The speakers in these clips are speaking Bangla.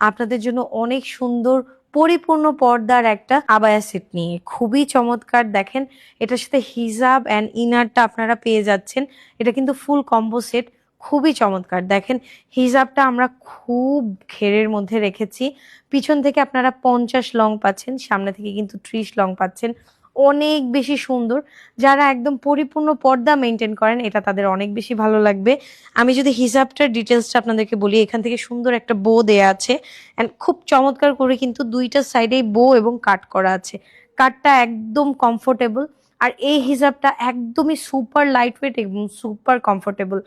আপনাদের জন্য অনেক সুন্দর পরিপূর্ণ পর্দার একটা আবায়া সেট নিয়ে। খুবই চমৎকার, দেখেন এটার সাথে হিজাব অ্যান্ড ইনারটা আপনারা পেয়ে যাচ্ছেন। এটা কিন্তু ফুল কম্বো সেট, খুবই চমৎকার। দেখেন হিজাবটা আমরা খুব ঘেরের মধ্যে রেখেছি। পিছন থেকে আপনারা 50 লং পাচ্ছেন, সামনে থেকে কিন্তু 30 লং পাচ্ছেন। অনেক বেশি সুন্দর। যারা একদম পরিপূর্ণ পর্দা মেনটেন করেন এটা তাদের অনেক বেশি ভালো লাগবে। আমি যদি হিসাবটার ডিটেলসটা আপনাদেরকে বলি, এখান থেকে সুন্দর একটা বো দেয়া আছে অ্যান্ড খুব চমৎকার করে কিন্তু দুইটা সাইডেই বো এবং কাট করা আছে। কাটটা একদম কমফোর্টেবল। আর এই হিজাবটা একদমই সুপার লাইট ওয়েট এবং সুপার কমফোর্টেবল,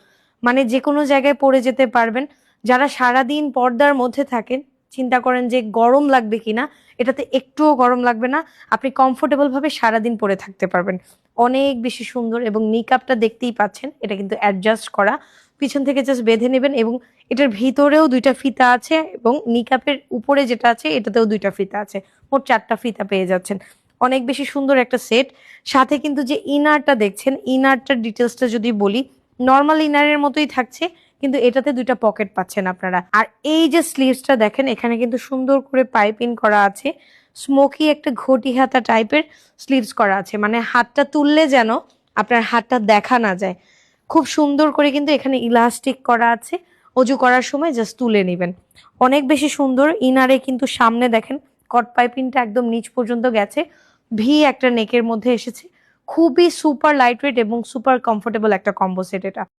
মানে যে কোনো জায়গায় পরে যেতে পারবেন। যারা সারাদিন পর্দার মধ্যে থাকেন, চিন্তা করেন যে গরম লাগবে কিনা, এটাতে একটুও গরম লাগবে না। আপনি কমফোর্টেবল ভাবে সারাদিন পরে থাকতে পারবেন। অনেক বেশি সুন্দর। এবং নিকাবটা দেখতেই পাচ্ছেন, এটা কিন্তু অ্যাডজাস্ট করা। পিছন থেকে জাস্ট বেঁধে নেবেন এবং এটার ভিতরেও দুইটা ফিতা আছে এবং নিকাবের উপরে যেটা আছে এটাতেও দুইটা ফিতা আছে। মোট 4টা ফিতা পেয়ে যাচ্ছেন। অনেক বেশি সুন্দর একটা সেট। সাথে কিন্তু যে ইনারটা দেখছেন, ইনারটার ডিটেলসটা যদি বলি, নর্মাল ইনারের মতোই থাকছে, কিন্তু এটাতে দুইটা পকেট পাচ্ছেন আপনারা। আর এই যে স্লিভসটা দেখেন, এখানে কিন্তু সুন্দর করে পাইপিং করা আছে। স্মোকি একটা ঘটি হাতা টাইপের স্লিভস করা আছে, মানে হাতটা তুললে যেন আপনার হাতটা দেখা না যায়। খুব সুন্দর করে কিন্তু এখানে ইলাস্টিক করা আছে, অজু করার সময় জাস্ট তুলে নেবেন। অনেক বেশি সুন্দর। ইনারে কিন্তু সামনে দেখেন কট পাইপিংটা একদম নিচ পর্যন্ত গেছে, ভি একটা নেকের মধ্যে এসেছে। খুবই সুপার লাইট ওয়েট এবং সুপার কমফোর্টেবল একটা কম্বো সেট এটা।